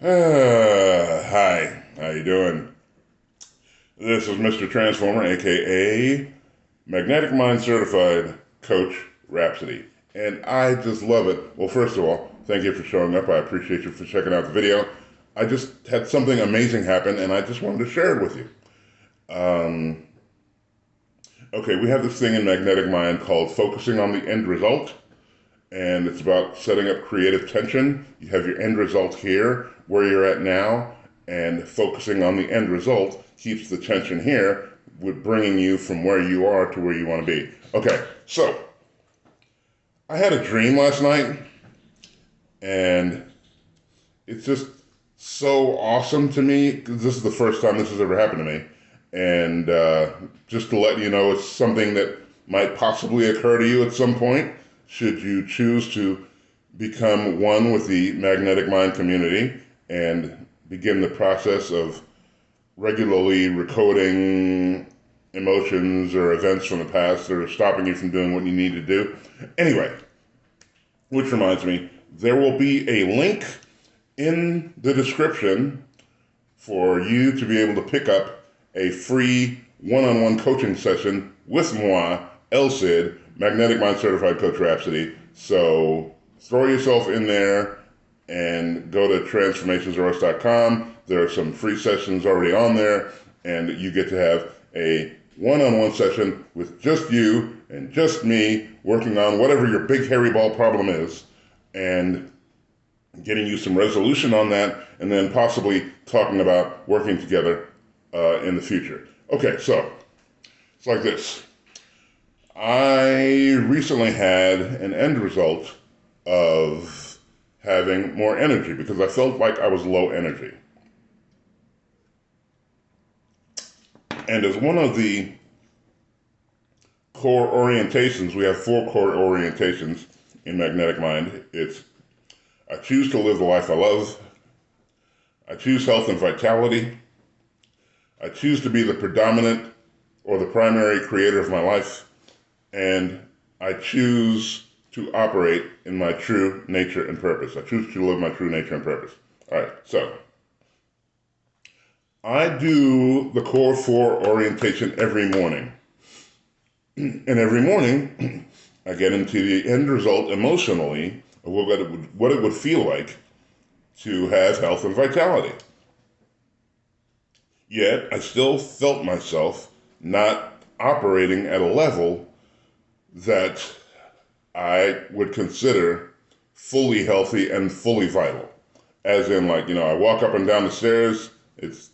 Hi, how you doing? This is Mr. Transformer, aka Magnetic Mind Certified Coach Rhapsody, and I just love it. Well, first of all, thank you for showing up. I appreciate you for checking out the video. I just had something amazing happen, and I just wanted to share it with you. Um, okay, we have this thing in Magnetic Mind called focusing on the end result, and it's about setting up creative tension. You have your end result here, where you're at now, and focusing on the end result keeps the tension here, with bringing you from where you are to where you want to be. Okay, so I had a dream last night, and it's just so awesome to me because this is the first time this has ever happened to me. And just to let you know, it's something that might possibly occur to you at some point, should you choose to become one with the Magnetic Mind community and begin the process of regularly recoding emotions or events from the past that are stopping you from doing what you need to do. Anyway, which reminds me, there will be a link in the description for you to be able to pick up a free one-on-one coaching session with moi, El Cid, Magnetic Mind Certified Coach Rhapsody. So throw yourself in there and go to transformationsrs.com. There are some free sessions already on there, and you get to have a one-on-one session with just you and just me working on whatever your big hairy ball problem is, and getting you some resolution on that, and then possibly talking about working together in the future. Okay, so it's like this. I recently had an end result of having more energy because I felt like I was low energy. And as one of the core orientations, we have 4 core orientations in Magnetic Mind. It's I choose to live the life I love. I choose health and vitality. I choose to be the predominant or the primary creator of my life. And I choose to operate in my true nature and purpose. I choose to live my true nature and purpose. All right, so I do the core 4 orientation every morning. And every morning, I get into the end result emotionally of what it would feel like to have health and vitality. Yet, I still felt myself not operating at a level that I would consider fully healthy and fully vital. As in, like, I walk up and down the stairs. It's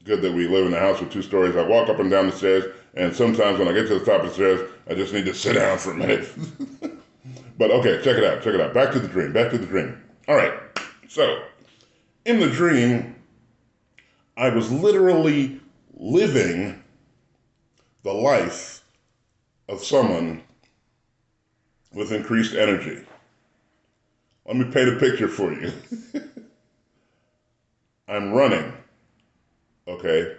good that we live in a house with 2 stories. I walk up and down the stairs, and sometimes when I get to the top of the stairs, I just need to sit down for a minute. But okay, check it out. Back to the dream. All right, so in the dream, I was literally living the life of someone with increased energy. Let me paint a picture for you. I'm running, okay?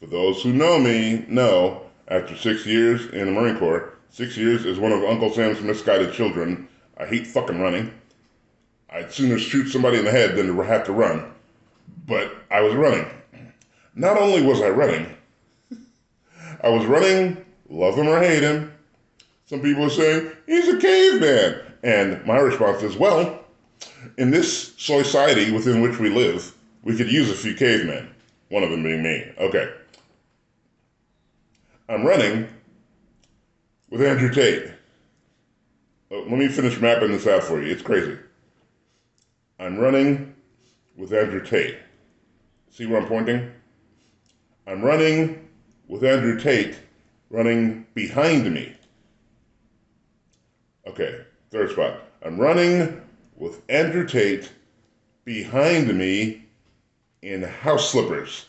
For those who know me, know after 6 years in the Marine Corps, 6 years as one of Uncle Sam's misguided children, I hate fucking running. I'd sooner shoot somebody in the head than to have to run. But I was running. Not only was I running, love him or hate him. Some people are saying, he's a caveman. And my response is, well, in this society within which we live, we could use a few cavemen. One of them being me. Okay. I'm running with Andrew Tate. Oh, let me finish mapping this out for you. It's crazy. I'm running with Andrew Tate. See where I'm pointing? I'm running with Andrew Tate running behind me. Okay, third spot. I'm running with Andrew Tate behind me in house slippers.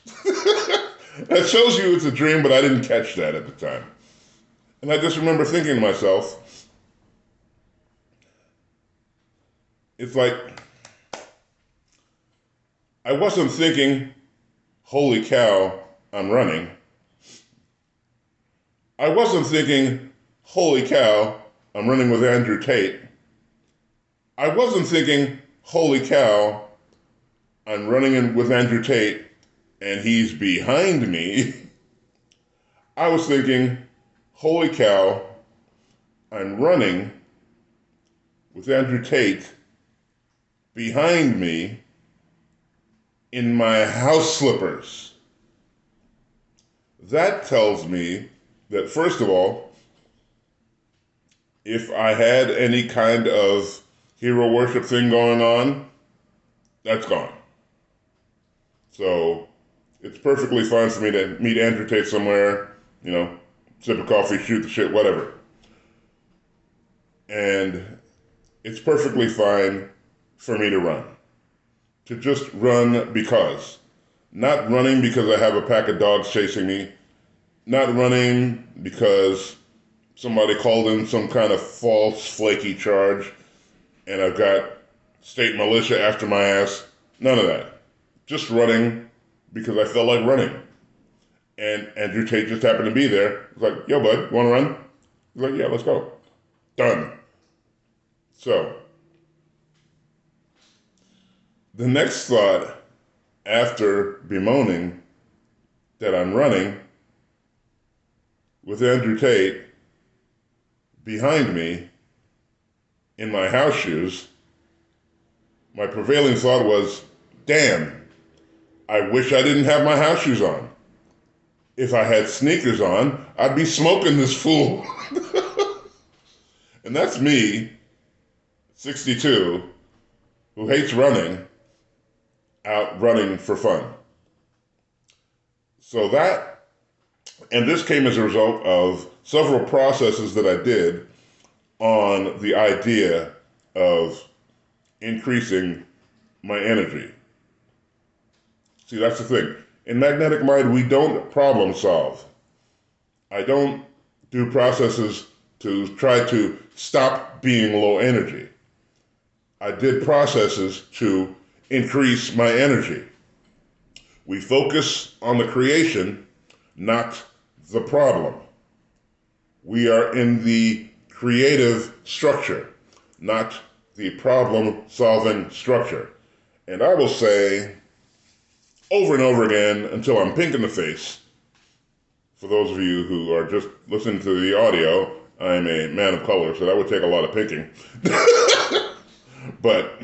That shows you it's a dream, but I didn't catch that at the time. And I just remember thinking to myself, it's like, I wasn't thinking, holy cow, I'm running. I wasn't thinking, holy cow, I'm running with Andrew Tate. I wasn't thinking, holy cow, I'm running in with Andrew Tate and he's behind me, I was thinking, holy cow, I'm running with Andrew Tate behind me in my house slippers. That tells me that, first of all, if I had any kind of hero worship thing going on, that's gone. So it's perfectly fine for me to meet Andrew Tate somewhere, sip a coffee, shoot the shit, whatever. And it's perfectly fine for me to run. To just run because. Not running because I have a pack of dogs chasing me. Not running because somebody called in some kind of false, flaky charge and I've got state militia after my ass. None of that. Just running because I felt like running. And Andrew Tate just happened to be there. He's like, yo, bud, you want to run? He's like, yeah, let's go. Done. So, the next thought after bemoaning that I'm running with Andrew Tate behind me in my house shoes, my prevailing thought was, damn, I wish I didn't have my house shoes on. If I had sneakers on, I'd be smoking this fool. And that's me, 62, who hates running, out running for fun. So and this came as a result of several processes that I did on the idea of increasing my energy. See, that's the thing. In Magnetic Mind, we don't problem solve. I don't do processes to try to stop being low energy. I did processes to increase my energy. We focus on the creation, not the problem. We are in the creative structure, not the problem-solving structure. And I will say over and over again until I'm pink in the face, for those of you who are just listening to the audio, I'm a man of color, so that would take a lot of pinking. But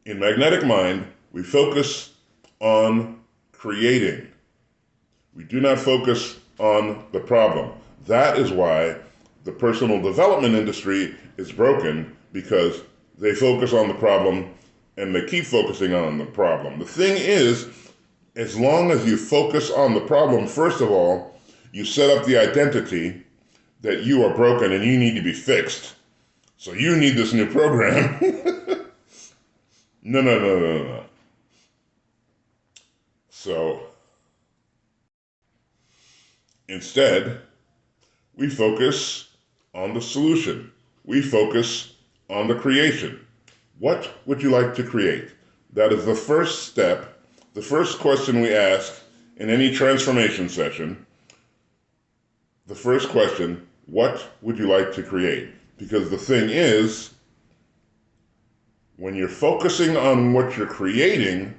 in Magnetic Mind, we focus on creating. We do not focus on the problem. That is why the personal development industry is broken, because they focus on the problem and they keep focusing on the problem. The thing is, as long as you focus on the problem, first of all, you set up the identity that you are broken and you need to be fixed. So you need this new program. No. So instead, we focus on the solution. We focus on the creation. What would you like to create? That is the first step, the first question we ask in any transformation session. The first question, what would you like to create? Because the thing is, when you're focusing on what you're creating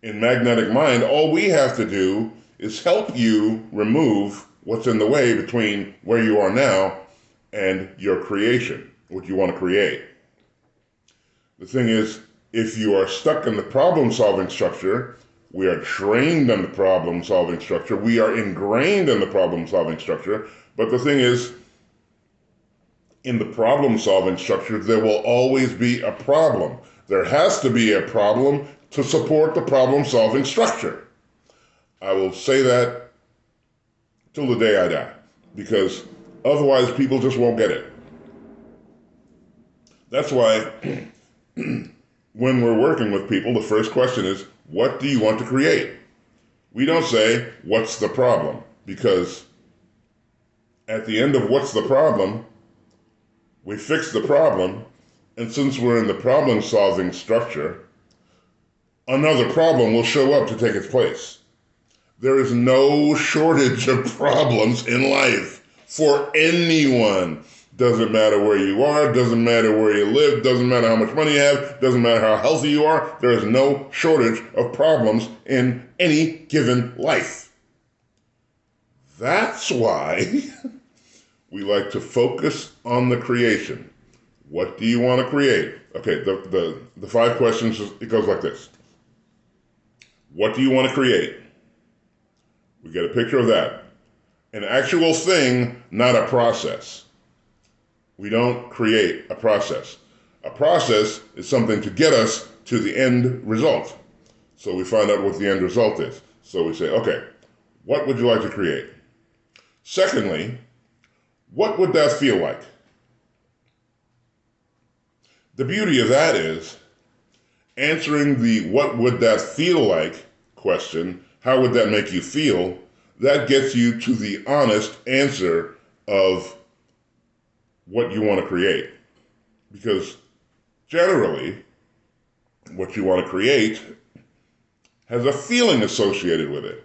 in Magnetic Mind, all we have to do is help you remove what's in the way between where you are now and your creation, what you want to create. The thing is, if you are stuck in the problem-solving structure, we are trained in the problem-solving structure, we are ingrained in the problem-solving structure, but the thing is, in the problem-solving structure, there will always be a problem. There has to be a problem to support the problem-solving structure. I will say that till the day I die, because otherwise people just won't get it. That's why when we're working with people, the first question is, what do you want to create? We don't say, what's the problem? Because at the end of what's the problem, we fix the problem, and since we're in the problem-solving structure, another problem will show up to take its place. There is no shortage of problems in life for anyone. Doesn't matter where you are, doesn't matter where you live, doesn't matter how much money you have, doesn't matter how healthy you are. There is no shortage of problems in any given life. That's why we like to focus on the creation. What do you want to create? Okay, the 5 questions, it goes like this. What do you want to create? We get a picture of that. An actual thing, not a process. We don't create a process. A process is something to get us to the end result. So we find out what the end result is. So we say, okay, what would you like to create? Secondly, what would that feel like? The beauty of that is answering the what would that feel like question, how would that make you feel, that gets you to the honest answer of what you want to create. Because generally, what you want to create has a feeling associated with it.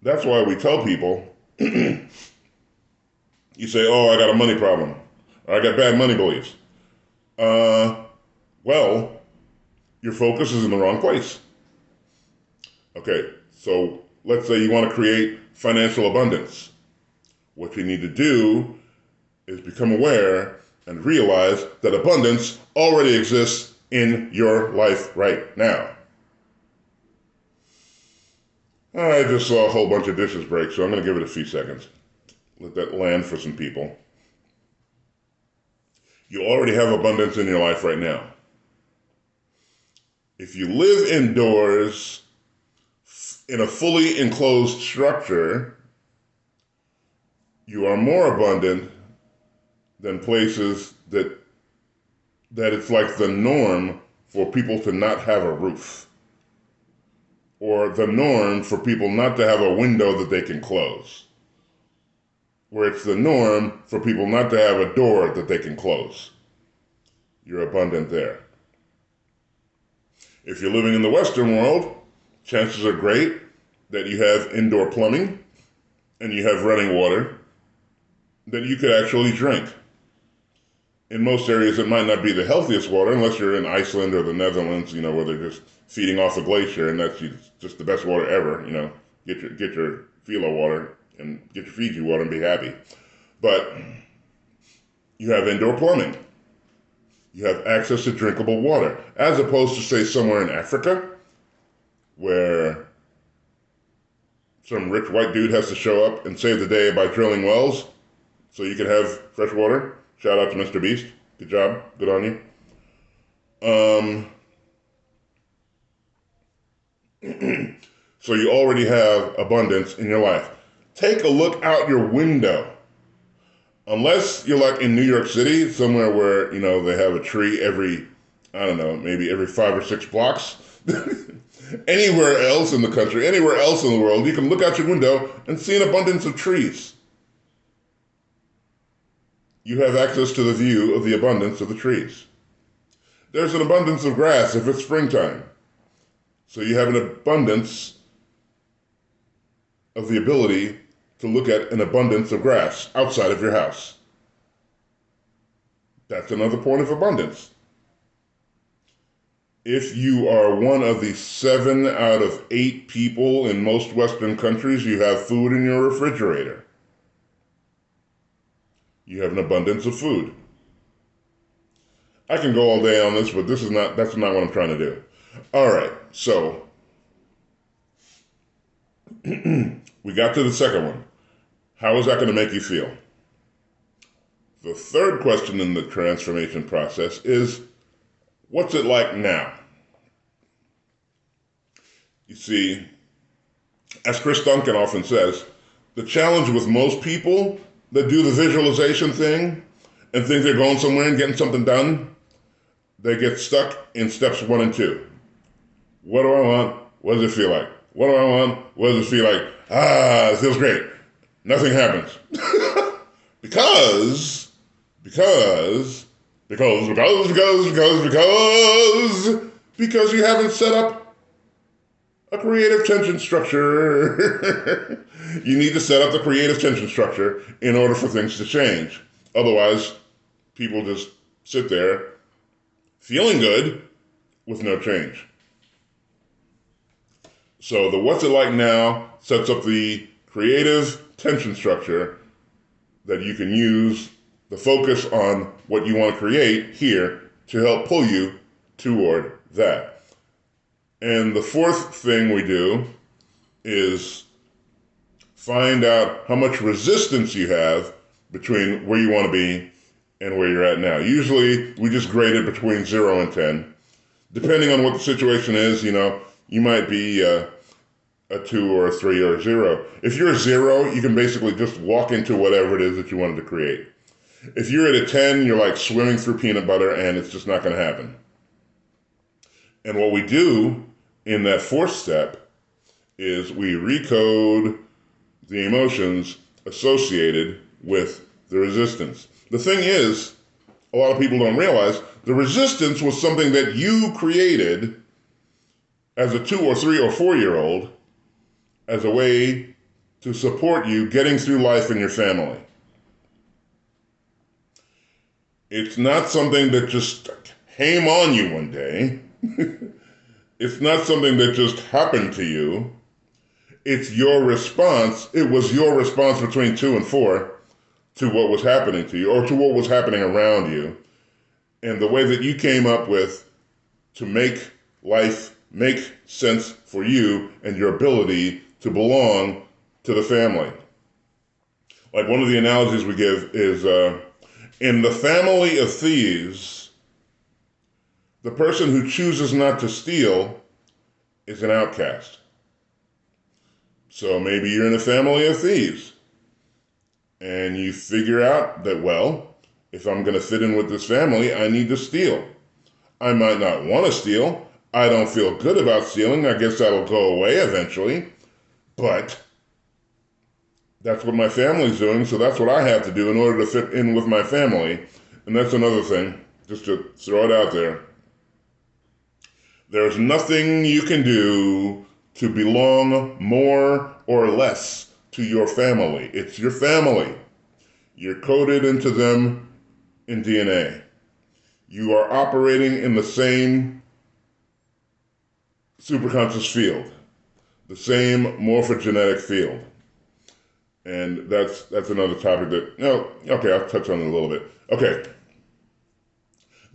That's why we tell people, you say, oh, I got a money problem, or I got bad money beliefs. Well, your focus is in the wrong place. Okay, so let's say you want to create financial abundance. What you need to do is become aware and realize that abundance already exists in your life right now. I just saw a whole bunch of dishes break, so I'm going to give it a few seconds. Let that land for some people. You already have abundance in your life right now. If you live indoors in a fully enclosed structure, you are more abundant than places that it's like the norm for people to not have a roof, or the norm for people not to have a window that they can close, where it's the norm for people not to have a door that they can close. You're abundant there. If you're living in the Western world, chances are great that you have indoor plumbing and you have running water that you could actually drink. In most areas, it might not be the healthiest water, unless you're in Iceland or the Netherlands, where they're just feeding off a glacier, and that's just the best water ever. Get your fill of water and get your Fiji water and be happy. But you have indoor plumbing. You have access to drinkable water, as opposed to, say, somewhere in Africa, where some rich white dude has to show up and save the day by drilling wells so you can have fresh water. Shout out to Mr. Beast. Good job. Good on you. So you already have abundance in your life. Take a look out your window. Unless you're like in New York City, somewhere where, they have a tree every, maybe every 5 or 6 blocks. Anywhere else in the country, anywhere else in the world, you can look out your window and see an abundance of trees. You have access to the view of the abundance of the trees. There's an abundance of grass if it's springtime. So you have an abundance of the ability to look at an abundance of grass outside of your house. That's another point of abundance. If you are one of the 7 out of 8 people in most Western countries, you have food in your refrigerator. You have an abundance of food. I can go all day on this, but that's not what I'm trying to do. All right, so we got to the second one. How is that going to make you feel? The third question in the transformation process is, what's it like now? You see, as Chris Duncan often says, the challenge with most people that do the visualization thing and think they're going somewhere and getting something done, they get stuck in steps 1 and 2. What do I want? What does it feel like? What do I want? What does it feel like? It feels great. Nothing happens. because you haven't set up a creative tension structure. You need to set up the creative tension structure in order for things to change. Otherwise, people just sit there feeling good with no change. So the what's it like now sets up the creative tension structure that you can use the focus on what you want to create here to help pull you toward that. And the fourth thing we do is find out how much resistance you have between where you want to be and where you're at now. Usually we just grade it between 0 and 10. Depending on what the situation is, you might be a 2 or a 3 or a 0. If you're a 0, you can basically just walk into whatever it is that you wanted to create. If you're at a 10, you're like swimming through peanut butter and it's just not going to happen. And what we do in that fourth step is we recode the emotions associated with the resistance. The thing is, a lot of people don't realize the resistance was something that you created as a 2 or 3 or 4-year-old as a way to support you getting through life and your family. It's not something that just came on you one day. It's not something that just happened to you. It's your response. It was your response between 2 and 4 to what was happening to you or to what was happening around you. And the way that you came up with to make life make sense for you and your ability to belong to the family. Like one of the analogies we give is in the family of thieves, the person who chooses not to steal is an outcast. So maybe you're in a family of thieves and you figure out that, well, if I'm going to fit in with this family, I need to steal. I might not want to steal. I don't feel good about stealing. I guess that'll go away eventually. But that's what my family's doing, so that's what I have to do in order to fit in with my family. And that's another thing, just to throw it out there. There's nothing you can do to belong more or less to your family. It's your family. You're coded into them in DNA. You are operating in the same superconscious field, the same morphogenetic field. And that's another topic that, okay, I'll touch on it a little bit. Okay.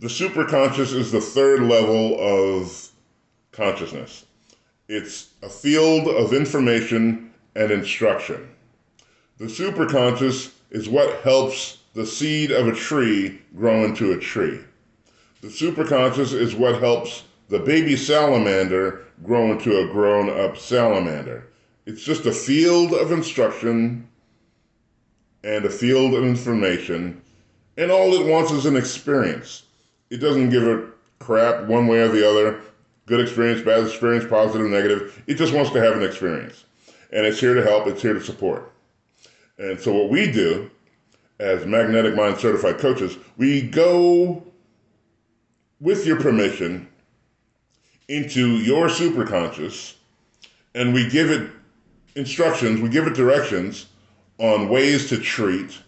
The superconscious is the third level of consciousness. It's a field of information and instruction. The superconscious is what helps the seed of a tree grow into a tree. The superconscious is what helps the baby salamander grow into a grown-up salamander. It's just a field of instruction and a field of information, and all it wants is an experience. It doesn't give a crap one way or the other, good experience, bad experience, positive, negative. It just wants to have an experience. And it's here to help, it's here to support. And so what we do as Magnetic Mind certified coaches, we go, with your permission, into your superconscious, and we give it instructions, we give it directions on ways to treat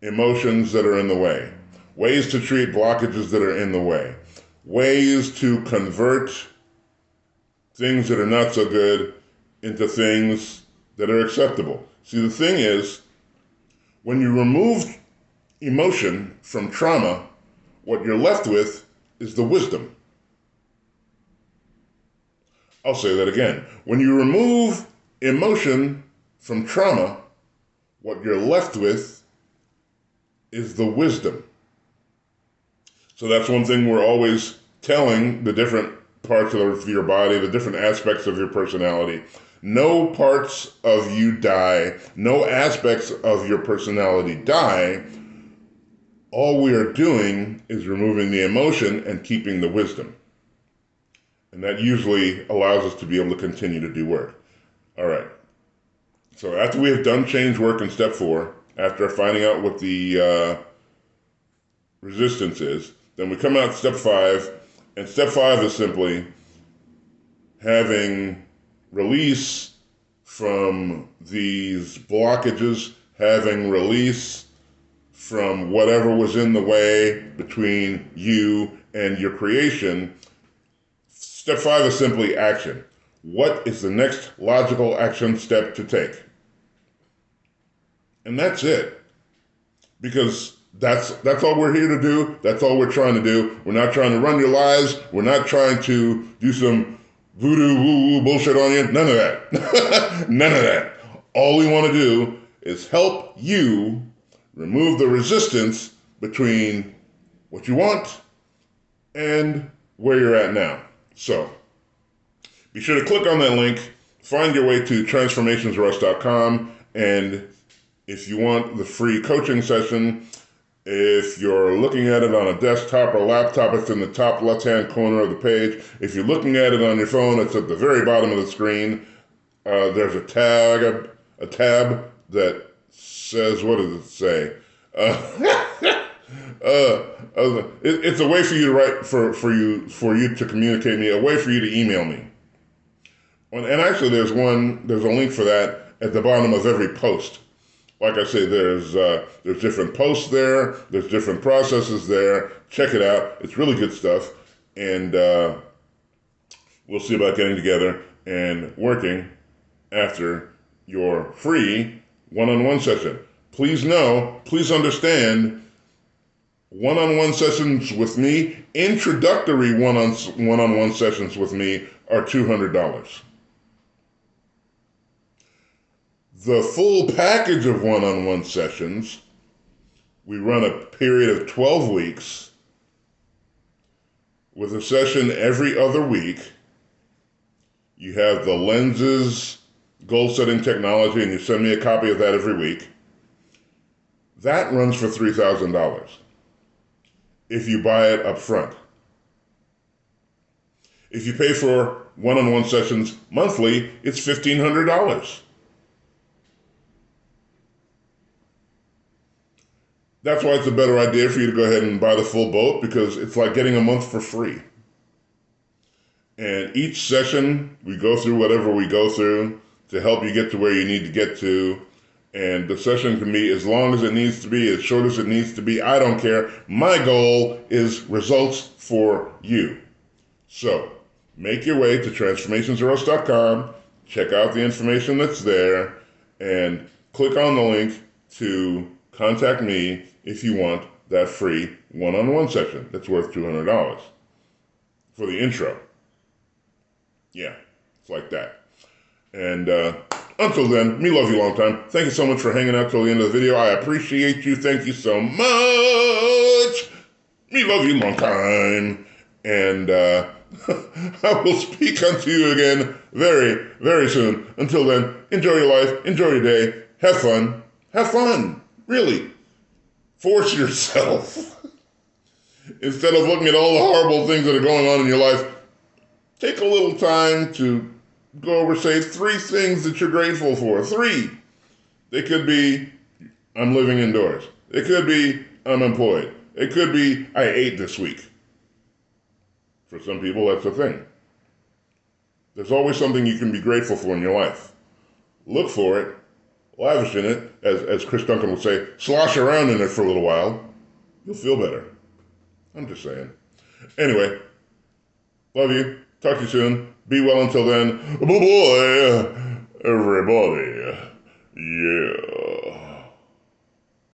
emotions that are in the way, ways to treat blockages that are in the way, ways to convert things that are not so good into things that are acceptable. See, the thing is, when you remove emotion from trauma, what you're left with is the wisdom. I'll say that again. When you remove emotion from trauma, what you're left with is the wisdom. So that's one thing we're always telling the different parts of your body, the different aspects of your personality. No parts of you die. No aspects of your personality die. All we are doing is removing the emotion and keeping the wisdom. And that usually allows us to be able to continue to do work. All right. So after we have done change work in step 4, after finding out what the resistance is, then we come out to step 5, and step 5 is simply having release from these blockages, having release from whatever was in the way between you and your creation. Step 5 is simply action. What is the next logical action step to take? And that's it. Because that's all we're here to do. That's all we're trying to do. We're not trying to run your lives. We're not trying to do some voodoo woo-woo bullshit on you. None of that. None of that. All we want to do is help you remove the resistance between what you want and where you're at now. So, be sure to click on that link, find your way to transformationsrust.com, and if you want the free coaching session, if you're looking at it on a desktop or laptop, it's in the top left-hand corner of the page. If you're looking at it on your phone, it's at the very bottom of the screen. There's a tab that says, what does it say? It's a way for you to write, for you to communicate me, a way for you to email me. And actually, there's a link for that at the bottom of every post. Like I say, there's different posts there. There's different processes there. Check it out. It's really good stuff. And we'll see about getting together and working after your free one-on-one session. Please understand, one-on-one sessions with me, introductory one-on-one sessions with me are $200. The full package of one-on-one sessions, we run a period of 12 weeks with a session every other week. You have the lenses, goal-setting technology, and you send me a copy of that every week. That runs for $3,000 if you buy it up front. If you pay for one-on-one sessions monthly, it's $1,500. That's why it's a better idea for you to go ahead and buy the full boat, because it's like getting a month for free. And each session, we go through whatever we go through to help you get to where you need to get to. And the session can be as long as it needs to be, as short as it needs to be. I don't care. My goal is results for you. So, make your way to transformationsrust.com, check out the information that's there, and click on the link to contact me if you want that free one-on-one session that's worth $200 for the intro. Yeah, it's like that. And until then, me love you long time. Thank you so much for hanging out till the end of the video. I appreciate you. Thank you so much. Me love you long time. And I will speak unto you again very, very soon. Until then, enjoy your life. Enjoy your day. Have fun. Have fun. Really. Force yourself. Instead of looking at all the horrible things that are going on in your life, take a little time to go over, say, 3 things that you're grateful for. 3. They could be, I'm living indoors. It could be, I'm employed. It could be, I ate this week. For some people, that's a thing. There's always something you can be grateful for in your life. Look for it. Lavish in it, as Chris Duncan would say, slosh around in it for a little while. You'll feel better. I'm just saying. Anyway, love you. Talk to you soon. Be well until then. Bye-bye, everybody. Yeah.